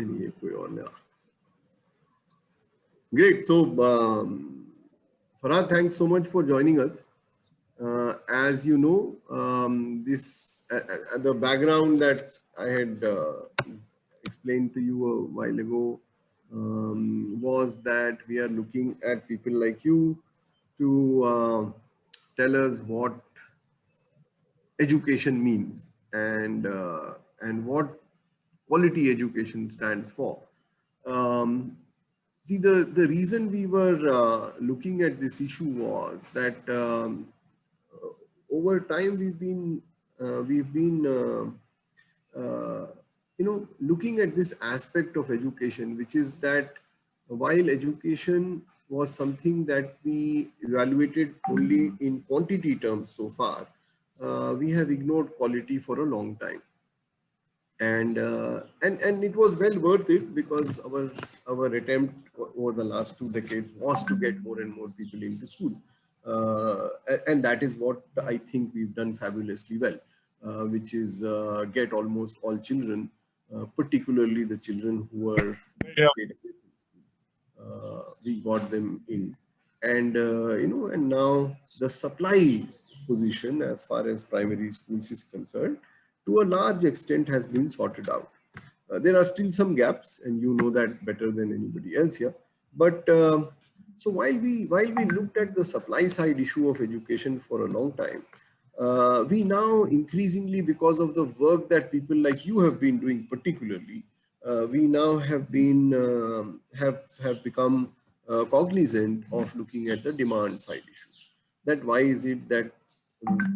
नहीं ये कोई और नया. Great. So, Farhad, thanks so much for joining us. As you know, the background that I had explained to you a while ago was that we are looking at people like you to tell us what education means and what quality education stands for. Um, See, the reason we were looking at this issue was that over time we've been looking at this aspect of education, which is that while education was something that we evaluated only in quantity terms so far, we have ignored quality for a long time. And it was well worth it because our attempt over the last 2 decades was to get more and more people into school, and that is what I think we've done fabulously well, which is get almost all children, particularly the children who were Yeah. stayed away from we got them in. And now the supply position as far as primary schools is concerned, to a large extent has been sorted out. There are still some gaps, and you know that better than anybody else here. But so while we looked at the supply side issue of education for a long time, we now increasingly, because of the work that people like you have been doing, particularly, we now have become cognizant of looking at the demand side issues. That why is it that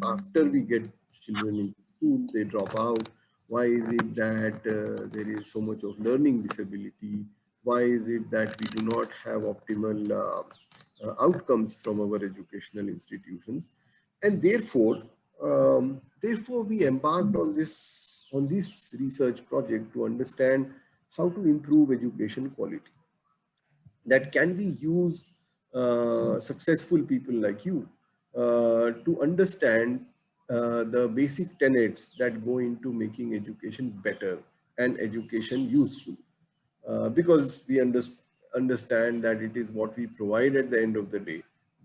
after we get children into school, they drop out? Why is it that there is so much of learning disability? Why is it that we do not have optimal outcomes from our educational institutions? And therefore we embarked on this research project to understand how to improve education quality. That can we use successful people like you to understand the basic tenets that go into making education better and education useful, because we understand that it is what we provide at the end of the day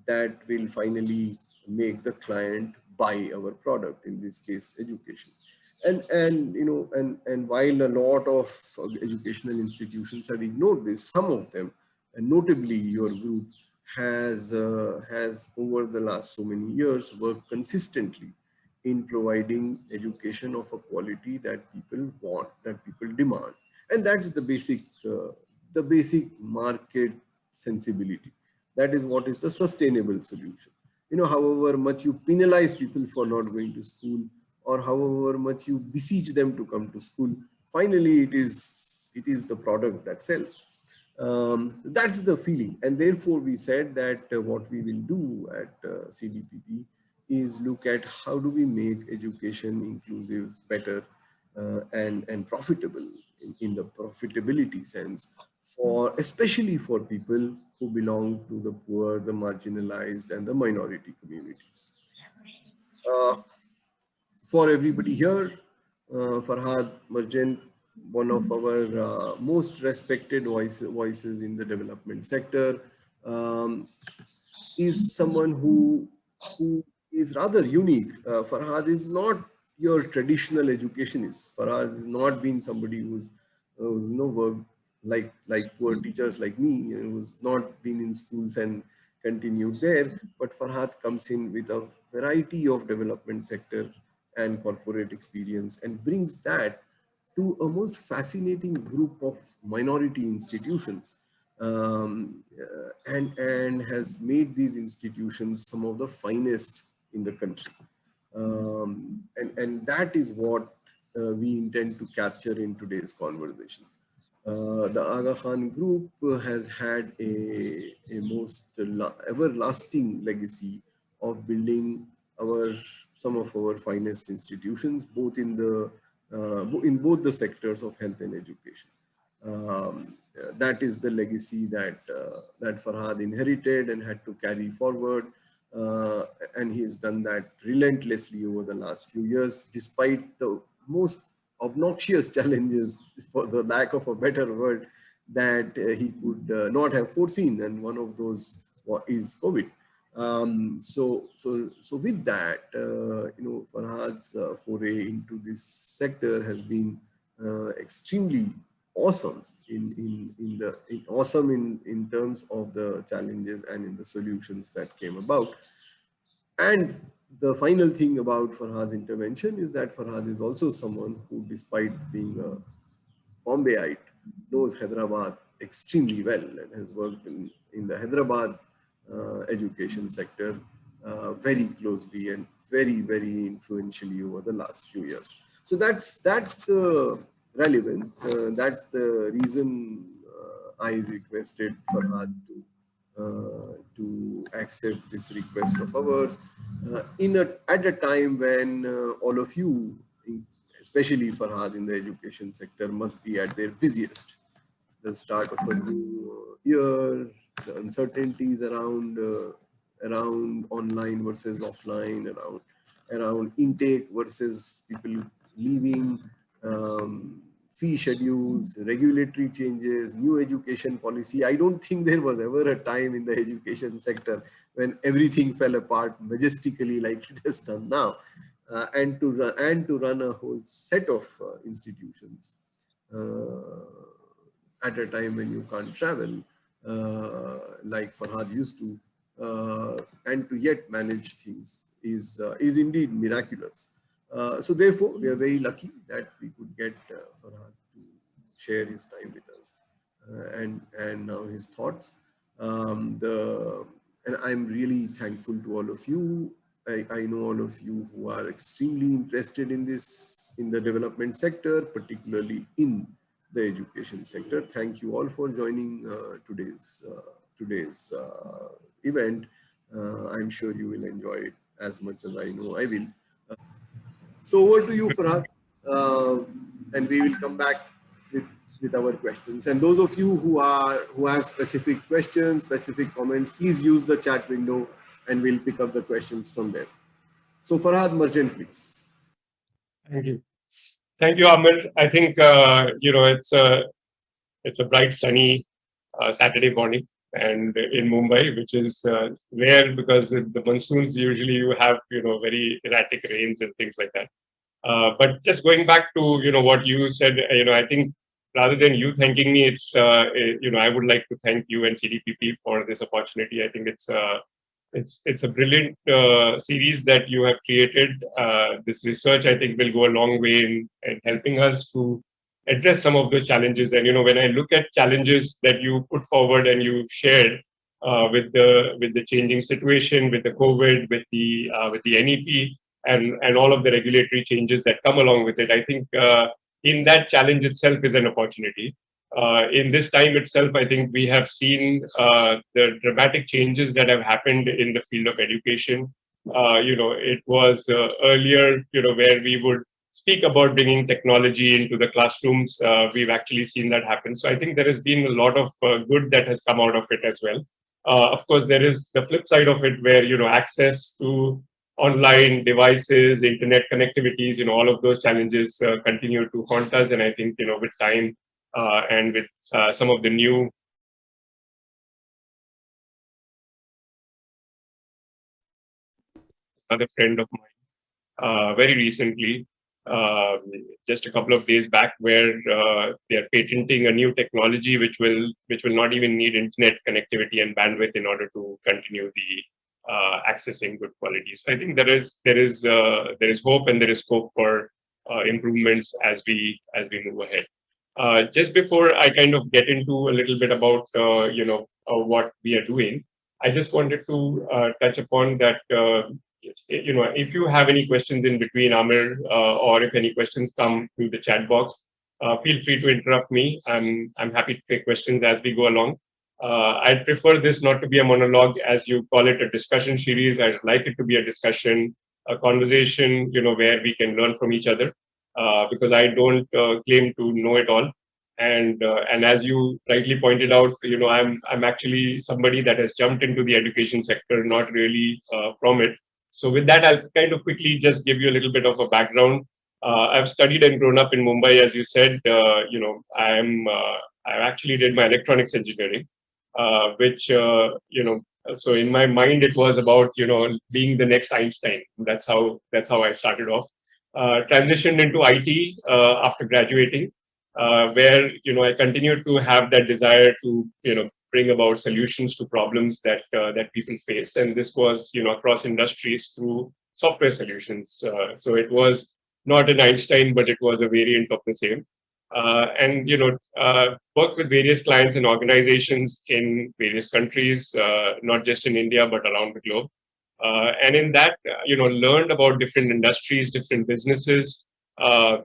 that will finally make the client buy our product, in this case education. And while a lot of educational institutions have ignored this, some of them, and notably your group, has over the last so many years worked consistently in providing education of a quality that people want, that people demand. And that's the basic market sensibility. That is what is the sustainable solution. However much you penalize people for not going to school, or however much you beseech them to come to school, finally it is the product that sells. That's the feeling, and therefore we said that what we will do at CDPP is look at how do we make education inclusive, better, and profitable in the profitability sense, for especially for people who belong to the poor, the marginalized, and the minority communities. Uh, for everybody here, Farhad Merchant, one of our most respected voices in the development sector, um, is someone who is rather unique. Farhad is not your traditional educationist. Farhad has not been somebody who's worked like poor teachers like me, who's not been in schools and continued there. But Farhad comes in with a variety of development sector and corporate experience and brings that to a most fascinating group of minority institutions, and has made these institutions some of the finest in the country. And that is what we intend to capture in today's conversation. The Aga Khan Group has had a most everlasting legacy of building our some of our finest institutions, both in both the sectors of health and education. That is the legacy that Farhad inherited and had to carry forward, and he has done that relentlessly over the last few years, despite the most obnoxious challenges, for the lack of a better word, that he could not have foreseen, and one of those is COVID. So with that, Farhad's foray into this sector has been extremely awesome in terms of the challenges and in the solutions that came about. And the final thing about Farhad's intervention is that Farhad is also someone who, despite being a Bombayite, knows Hyderabad extremely well and has worked in the Hyderabad education sector very closely and very influentially over the last few years. So that's the relevance. That's the reason I requested Farhad to accept this request of ours at a time when all of you, especially Farhad in the education sector, must be at their busiest. The start of a new year, the uncertainties around online versus offline, around intake versus people leaving, fee schedules, regulatory changes, new education policy. I don't think there was ever a time in the education sector when everything fell apart majestically like it has done now. And to run a whole set of institutions at a time when you can't travel, like Farhad used to, and to yet manage things is indeed miraculous. So therefore, we are very lucky that we could get Farhad to share his time with us and now his thoughts. And I'm really thankful to all of you. I know all of you who are extremely interested in the development sector, particularly in the education sector. Thank you all for joining today's event. I'm sure you will enjoy it as much as I know I will. So over to you, Farhad, uh, and we will come back with our questions. And those of you who have specific questions, specific comments, please use the chat window, and we'll pick up the questions from there. So Farhad Merchant, please. Thank you. Thank you, Amir. I think it's a bright, sunny Saturday morning, and in Mumbai, which is rare because in the monsoons usually you have very erratic rains and things like that. But just going back to what you said, I think rather than you thanking me, I would like to thank you and CDPP for this opportunity. I think it's a brilliant series that you have created. This research, I think, will go a long way in helping us to address some of those challenges. And when I look at challenges that you put forward and you shared with the changing situation, with the COVID, with the NEP, and all of the regulatory changes that come along with it, I think in that challenge itself is an opportunity. In this time itself, I think we have seen the dramatic changes that have happened in the field of education. It was earlier, where we would speak about bringing technology into the classrooms. We've actually seen that happen. So I think there has been a lot of good that has come out of it as well. Of course, there is the flip side of it where, access to online devices, internet connectivities, all of those challenges continue to haunt us. And I think, with time and with some of the new another friend of mine very recently, uh, just a couple of days back, where they are patenting a new technology which will not even need internet connectivity and bandwidth in order to continue the accessing good quality. So I think there is hope and there is scope for improvements as we move ahead. Just before I kind of get into a little bit about what we are doing, I just wanted to touch upon that. If you have any questions in between, Amir, or if any questions come through the chat box, feel free to interrupt me. I'm happy to take questions as we go along. I'd prefer this not to be a monologue, as you call it, a discussion series. I'd like it to be a discussion, a conversation, where we can learn from each other, because I don't claim to know it all. And as you rightly pointed out, I'm actually somebody that has jumped into the education sector, not really from it. So with that, I'll kind of quickly just give you a little bit of a background. I've studied and grown up in Mumbai, as you said. I actually did my electronics engineering, which so in my mind it was about being the next Einstein. That's how I started off. Transitioned into IT after graduating, where I continued to have that desire to bring about solutions to problems that people face, and this was across industries through software solutions. So it was not an Einstein, but it was a variant of the same. And worked with various clients and organizations in various countries, not just in India but around the globe. And in that, learned about different industries, different businesses,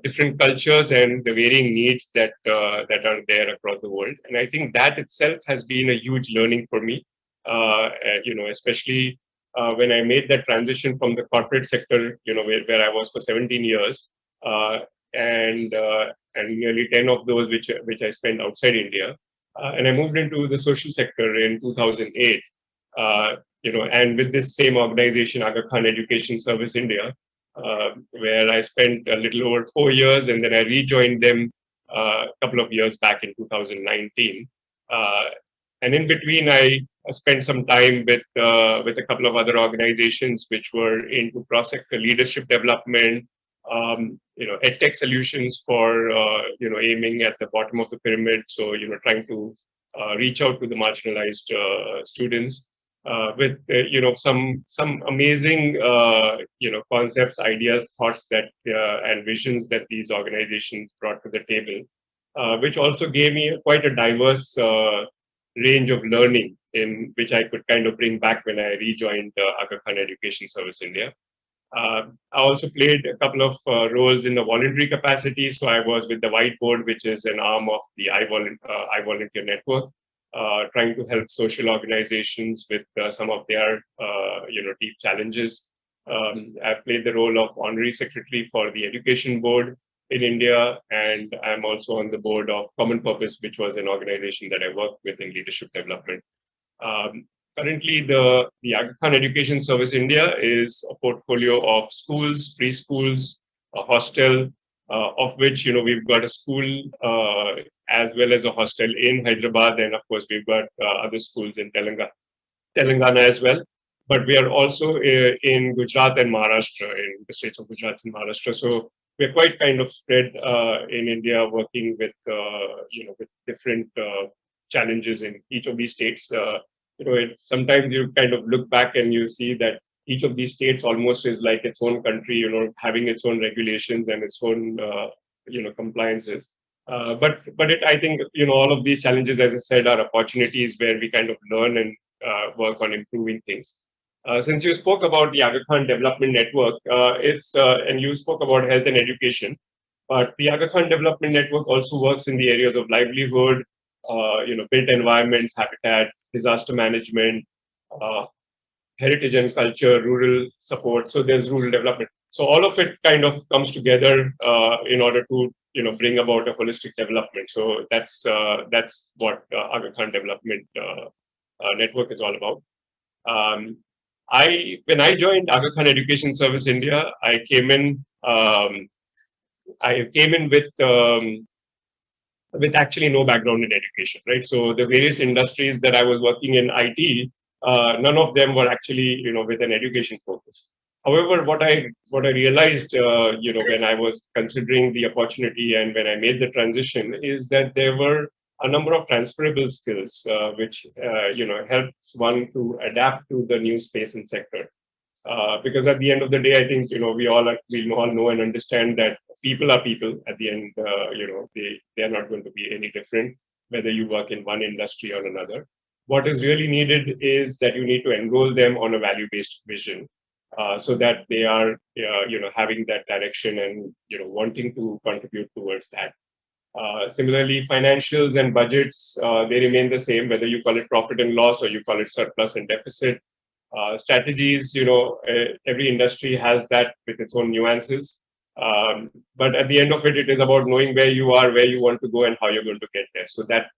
different cultures, and the varying needs that are there across the world. And I think that itself has been a huge learning for me. Especially when I made that transition from the corporate sector, where I was for 17 years, uh, and nearly 10 of those which I spent outside India, and I moved into the social sector in 2008. And with this same organization, Aga Khan Education Service India, where I spent a little over 4 years, and then I rejoined them a couple of years back in 2019. Uh, and in between, I spent some time with a couple of other organizations which were into cross-sector leadership development, edtech solutions for aiming at the bottom of the pyramid. So trying to reach out to the marginalized students with some amazing concepts, ideas, thoughts that and visions that these organizations brought to the table, which also gave me quite a diverse range of learning in which I could kind of bring back when I rejoined Aga Khan Education Service India. I also played a couple of roles in the voluntary capacity. So I was with the Whiteboard, which is an arm of the I Volunteer Network, trying to help social organizations with some of their deep challenges. I played the role of honorary secretary for the Education Board in India, and I'm also on the board of Common Purpose, which was an organization that I worked with in leadership development. Um, Currently, the Aga Khan Education Service India is a portfolio of schools, preschools, a hostel, of which we've got a school as well as a hostel in Hyderabad, and of course we've got other schools in Telangana as well. But we are also in Gujarat and Maharashtra, in the states of Gujarat and Maharashtra. So we're quite kind of spread in India, working with different challenges in each of these states. Sometimes you kind of look back and you see that each of these states almost is like its own country, having its own regulations and its own compliances. I think all of these challenges, as I said, are opportunities where we kind of learn and work on improving things. Since you spoke about the Aga Khan Development Network, and you spoke about health and education, but the Aga Khan Development Network also works in the areas of livelihood, built environments, habitat, disaster management, uh, heritage and culture, rural support. So there's rural development. So all of it kind of comes together in order to bring about a holistic development. So that's what Aga Khan Development Network is all about. Um, when I joined Aga Khan Education Service India, I came in. I came in with actually no background in education, right? So the various industries that I was working in IT, none of them were actually, with an education focus. However, what I realized, when I was considering the opportunity and when I made the transition, is that there were a number of transferable skills, which helps one to adapt to the new space and sector. Because at the end of the day, I think we all know and understand that people are people. At the end, they are not going to be any different whether you work in one industry or another. What is really needed is that you need to enroll them on a value-based vision, so that they are having that direction and wanting to contribute towards that. Similarly, financials and budgets, they remain the same, whether you call it profit and loss or you call it surplus and deficit. Strategies, every industry has that with its own nuances. But at the end of it, it is about knowing where you are, where you want to go, and how you're going to get there. So that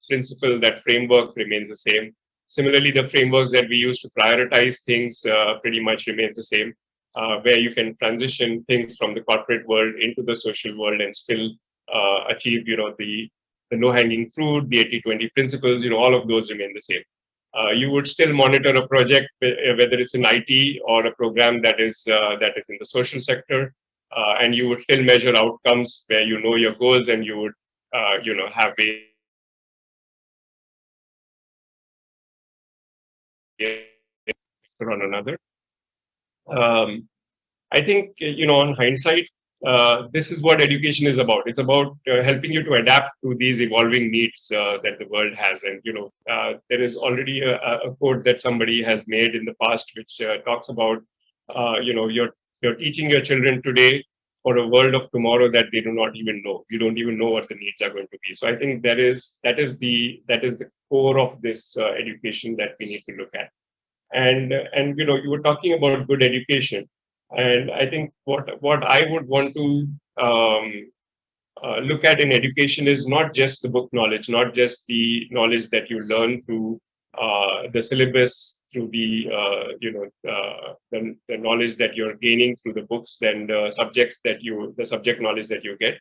principle, that framework remains the same. Similarly, the frameworks that we use to prioritize things pretty much remains the same. where you can transition things from the corporate world into the social world and still achieve, the low-hanging fruit, the 80-20 principles, all of those remain the same. You would still monitor a project, whether it's in IT or a program that is in the social sector, and you would still measure outcomes where you know your goals, and you would have ways on another. Um, I think, on hindsight, this is what education is about. It's about helping you to adapt to these evolving needs that the world has. And, there is already a quote that somebody has made in the past, which talks about, you're teaching your children today for a world of tomorrow that they do not even know. You don't even know what the needs are going to be. So I think that is the core of this education that we need to look at. And you were talking about good education, and I think what I would want to um, look at in education is not just the book knowledge, not just the knowledge that you learn through the syllabus, through the knowledge that you're gaining through the books and the subject knowledge that you get.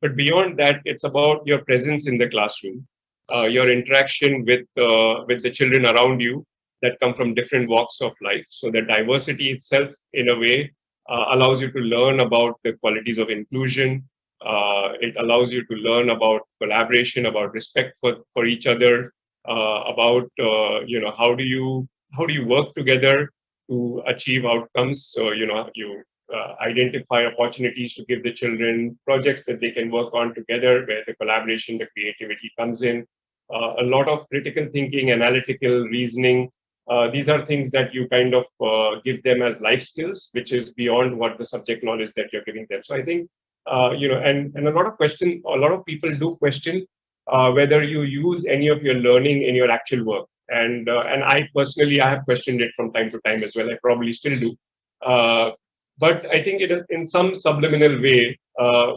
But beyond that, it's about your presence in the classroom, your interaction with the children around you that come from different walks of life. So the diversity itself, in a way, allows you to learn about the qualities of inclusion. It allows you to learn about collaboration, about respect for each other, about how do you work together to achieve outcomes. So you identify opportunities to give the children projects that they can work on together, where the collaboration, the creativity comes in. A lot of critical thinking, analytical reasoning. These are things that you kind of give them as life skills, which is beyond what the subject knowledge that you're giving them. So I think, and a lot of people do question whether you use any of your learning in your actual work. And I personally, I have questioned it from time to time as well. I probably still do. Uh, but I think it is in some subliminal way,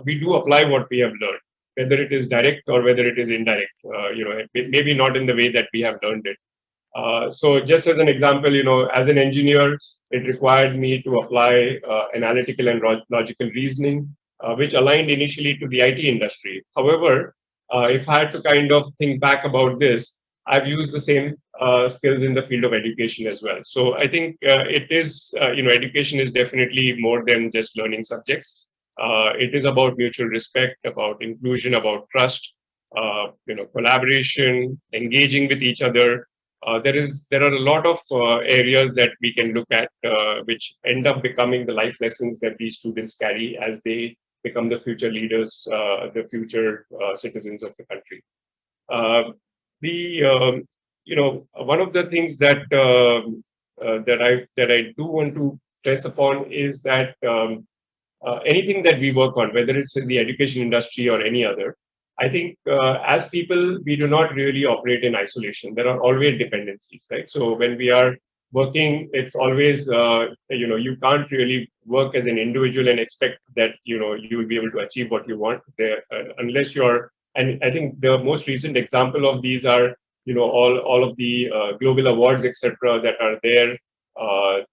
we do apply what we have learned, whether it is direct or whether it is indirect. Maybe not in the way that we have learned it. So just as an example, as an engineer, it required me to apply analytical and logical reasoning, which aligned initially to the IT industry. However, if I had to kind of think back about this, I've used the same skills in the field of education as well. So I think it is, education is definitely more than just learning subjects. It is about mutual respect, about inclusion, about trust, collaboration, engaging with each other. There are a lot of areas that we can look at, which end up becoming the life lessons that these students carry as they become the future leaders, the future citizens of the country. Uh, the One of the things that I do want to stress upon is that anything that we work on, whether it's in the education industry or any other, I think as people, we do not really operate in isolation. There are always dependencies, right? So when we are working, it's always, you can't really work as an individual and expect that, you will be able to achieve what you want there, unless you're, and I think the most recent example of these are, all of the global awards, etc., that are there,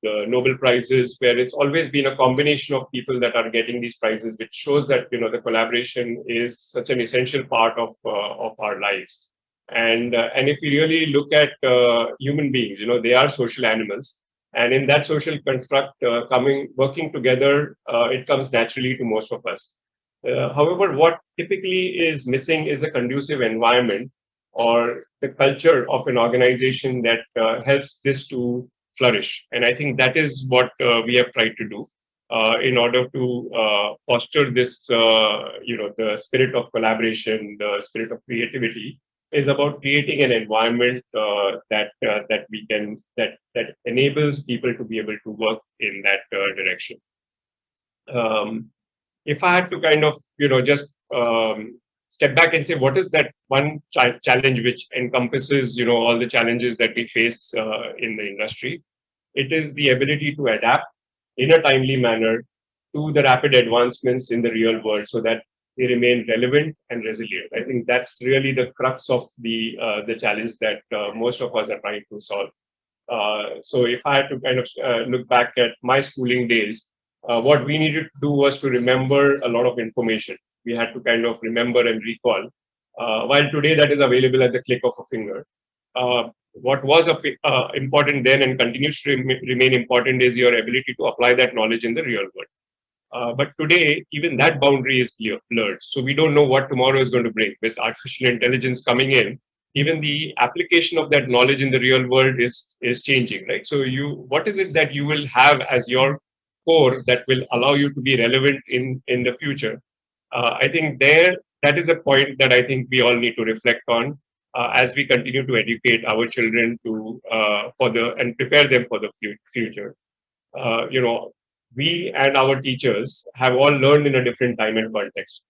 the Nobel Prizes, where it's always been a combination of people that are getting these prizes, which shows that the collaboration is such an essential part of our lives. And if we really look at human beings, they are social animals, and in that social construct, working together, it comes naturally to most of us. However, what typically is missing is a conducive environment or the culture of an organization that helps this to flourish. And I think that is what we have tried to do in order to foster this, the spirit of collaboration, the spirit of creativity, is about creating an environment that enables people to be able to work in that direction. Um, if I had to kind of, just step back and say, what is that one challenge which encompasses, all the challenges that we face in the industry? It is the ability to adapt in a timely manner to the rapid advancements in the real world so that they remain relevant and resilient. I think that's really the crux of the challenge that most of us are trying to solve. So if I had to kind of look back at my schooling days, what we needed to do was to remember a lot of information. We had to kind of remember and recall. While today that is available at the click of a finger. What was important then and continues to remain important is your ability to apply that knowledge in the real world. But today, even that boundary is blurred. So we don't know what tomorrow is going to bring. With artificial intelligence coming in, even the application of that knowledge in the real world is changing, right? So what is it that you will have as your core that will allow you to be relevant in the future? I think that is a point that I think we all need to reflect on as we continue to educate our children to for the and prepare them for the future. You know, we and our teachers have all learned in a different time and context.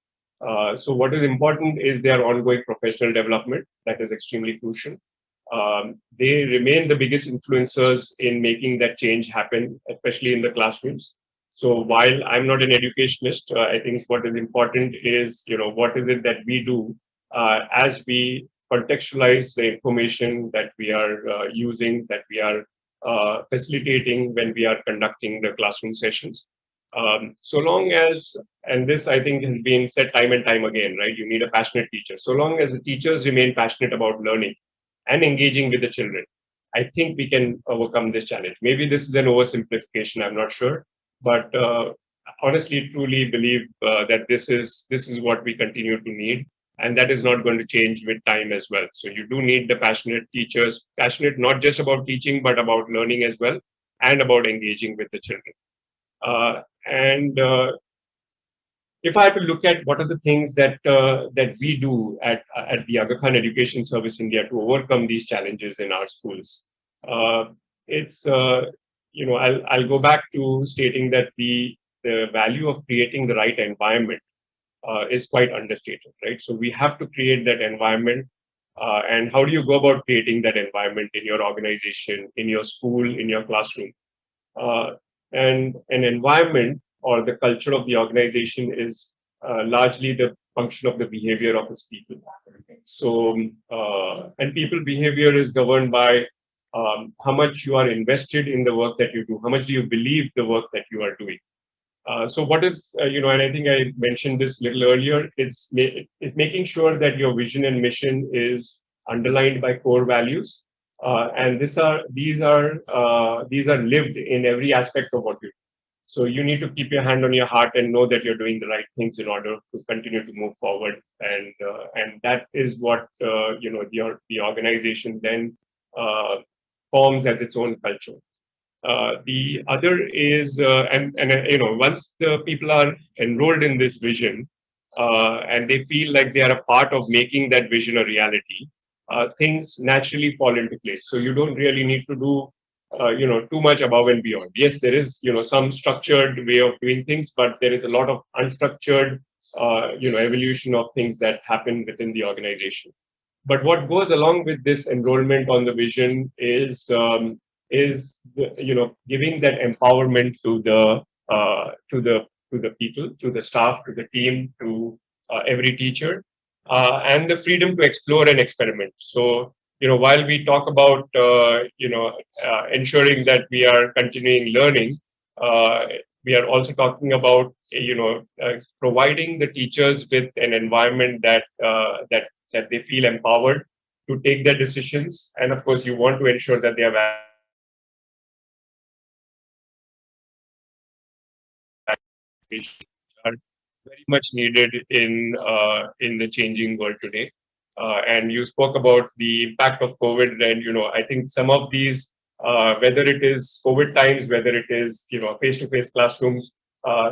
So what is important is their ongoing professional development. That is extremely crucial. They remain the biggest influencers in making that change happen, especially in the classrooms. So while I'm not an educationist, I think what is important is, what is it that we do as we contextualize the information that we are using, that we are facilitating when we are conducting the classroom sessions. So long as, and this I think has been said time and time again, right? You need a passionate teacher. So long as the teachers remain passionate about learning and engaging with the children, I think we can overcome this challenge. Maybe this is an oversimplification, I'm not sure, but honestly, truly believe that this is what we continue to need, and that is not going to change with time as well. So you do need the passionate teachers, passionate not just about teaching, but about learning as well, and about engaging with the children. And if I have to look at what are the things that we do at the Aga Khan Education Service India to overcome these challenges in our schools, uh, it's I'll go back to stating that the value of creating the right environment is quite understated, right? So we have to create that environment. And how do you go about creating that environment in your organization, in your school, in your classroom? Uh, and an environment or the culture of the organization is largely the function of the behavior of its people. So, and people behavior is governed by how much you are invested in the work that you do, how much do you believe the work that you are doing. So what is, and I think I mentioned this a little earlier, it's making sure that your vision and mission is underlined by core values. And these are lived in every aspect of what you do. So you need to keep your hand on your heart and know that you're doing the right things in order to continue to move forward. And that is what, the organization then forms as its own culture. The other is, once the people are enrolled in this vision and they feel like they are a part of making that vision a reality, things naturally fall into place. So you don't really need to do, too much above and beyond. Yes, there is, some structured way of doing things, but there is a lot of unstructured, evolution of things that happen within the organization. But what goes along with this enrollment on the vision is giving that empowerment to the people, to the staff, to the team, to every teacher, and the freedom to explore and experiment. So while we talk about ensuring that we are continuing learning, uh, we are also talking about providing the teachers with an environment that they feel empowered to take their decisions. And of course, you want to ensure that they are are very much needed in the changing world today. And you spoke about the impact of COVID, and I think some of these, whether it is COVID times, whether it is face-to-face classrooms,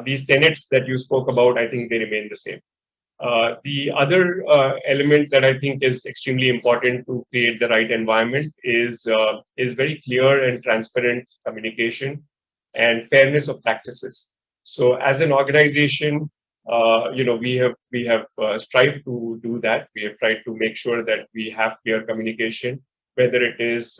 these tenets that you spoke about, I think they remain the same. The other element that I think is extremely important to create the right environment is very clear and transparent communication and fairness of practices. So, as an organization, we have strived to do that. We have tried to make sure that we have clear communication, whether it is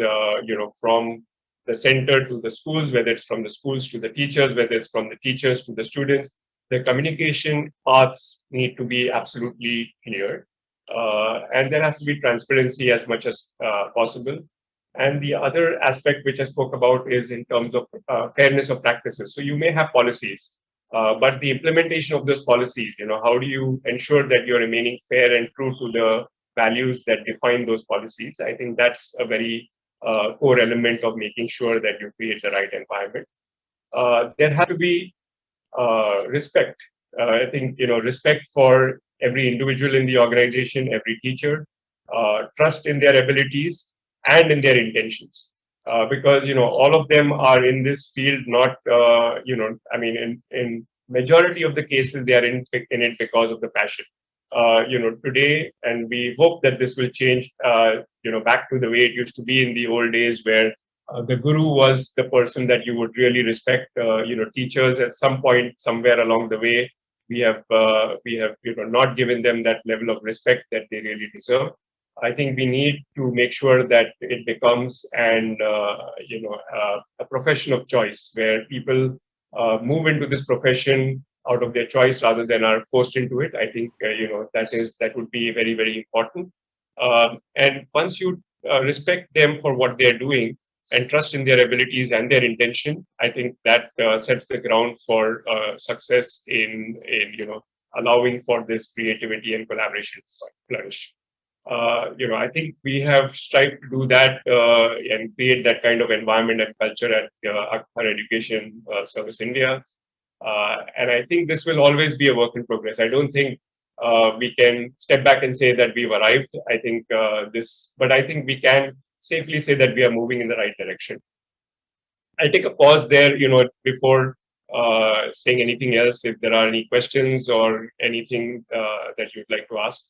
from the center to the schools, whether it's from the schools to the teachers, whether it's from the teachers to the students. The communication paths need to be absolutely clear, and there has to be transparency as much as possible. And the other aspect which I spoke about is in terms of fairness of practices. So you may have policies, but the implementation of those policies, how do you ensure that you're remaining fair and true to the values that define those policies? I think that's a very core element of making sure that you create the right environment. There has to be respect. I think respect for every individual in the organization, every teacher, trust in their abilities and in their intentions. Because all of them are in this field, not I mean, in majority of the cases they are in it because of the passion. Today, and we hope that this will change. Back to the way it used to be in the old days, where the guru was the person that you would really respect. Teachers at some point, somewhere along the way, we have not given them that level of respect that they really deserve. I think we need to make sure that it becomes a profession of choice, where people move into this profession out of their choice rather than are forced into it. I think that would be very, very important. And once you respect them for what they're doing and trust in their abilities and their intention, I think that sets the ground for success in allowing for this creativity and collaboration to flourish. I think we have strived to do that and create that kind of environment and culture at Akbar Education Service India. And I think this will always be a work in progress. I don't think we can step back and say that we've arrived. But I think we can safely say that we are moving in the right direction. I'll take a pause there, before saying anything else. If there are any questions or anything that you'd like to ask.